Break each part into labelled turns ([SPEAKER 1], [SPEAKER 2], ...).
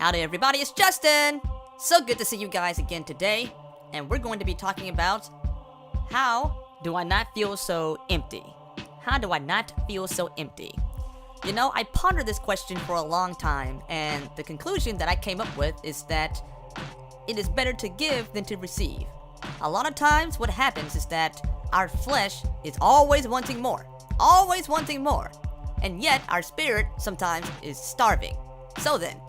[SPEAKER 1] Howdy everybody, it's Justin! So good to see you guys again today, and we're going to be talking about how do I not feel so empty? How do I not feel so empty? You know, I pondered this question for a long time, and the conclusion that I came up with is that it is better to give than to receive. A lot of times what happens is that our flesh is always wanting more, and yet our spirit sometimes is starving. So then,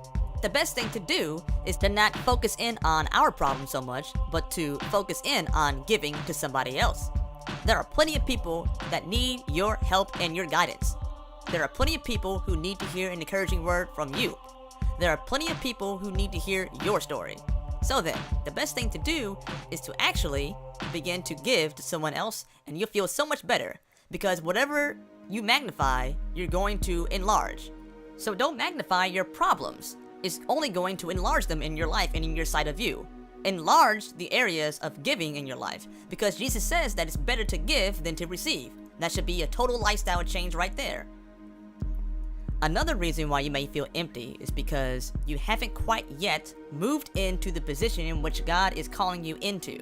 [SPEAKER 1] the best thing to do is to not focus in on our problem so much, but to focus in on giving to somebody else. There are plenty of people that need your help and your guidance. There are plenty of people who need to hear an encouraging word from you. There are plenty of people who need to hear your story. So then, the best thing to do is to actually begin to give to someone else, and you'll feel so much better, because whatever you magnify, you're going to enlarge. So don't magnify your problems. It's only going to enlarge them in your life and in your side of view. Enlarge the areas of giving in your life, because Jesus says that it's better to give than to receive. That should be a total lifestyle change right there. Another reason why you may feel empty is because you haven't quite yet moved into the position in which God is calling you into.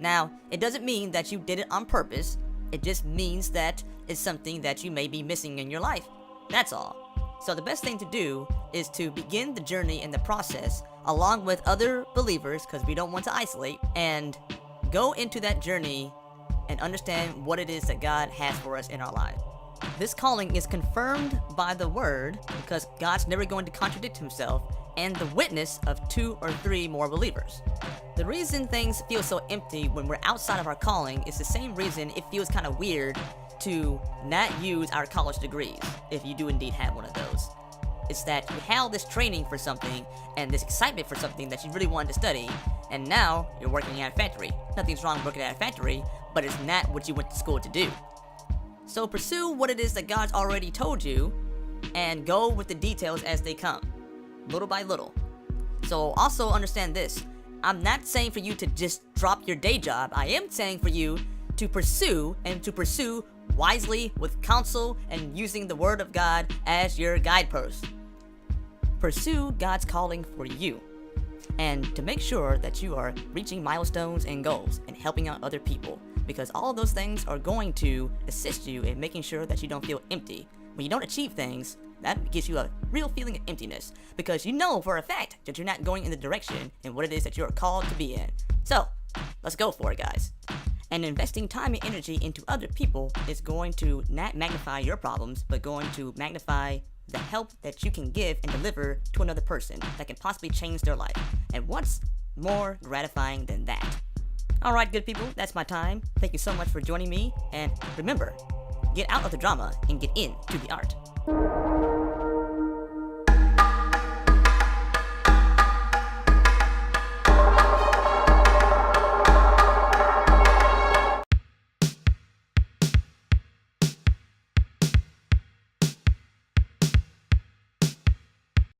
[SPEAKER 1] Now, it doesn't mean that you did it on purpose. It just means that it's something that you may be missing in your life. That's all. So the best thing to do is to begin the journey and the process along with other believers, because we don't want to isolate, and go into that journey and understand what it is that God has for us in our lives. This calling is confirmed by the word, because God's never going to contradict himself, and the witness of 2 or 3 more believers. The reason things feel so empty when we're outside of our calling is the same reason it feels kind of weird to not use our college degrees, if you do indeed have one of those. It's that you had all this training for something and this excitement for something that you really wanted to study, and now you're working at a factory. Nothing's wrong with working at a factory, but it's not what you went to school to do. So pursue what it is that God's already told you, and go with the details as they come, little by little. So also understand this, I'm not saying for you to just drop your day job. I am saying for you to pursue, and to pursue wisely with counsel and using the word of God as your guidepost. Pursue God's calling for you, and to make sure that you are reaching milestones and goals and helping out other people, because all of those things are going to assist you in making sure that you don't feel empty. When you don't achieve things, that gives you a real feeling of emptiness, because you know for a fact that you're not going in the direction and what it is that you're called to be in. So, let's go for it, guys. And investing time and energy into other people is going to not magnify your problems, but going to magnify the help that you can give and deliver to another person that can possibly change their life. And what's more gratifying than that? Alright, good people, that's my time. Thank you so much for joining me, and remember, get out of the drama and get into the art.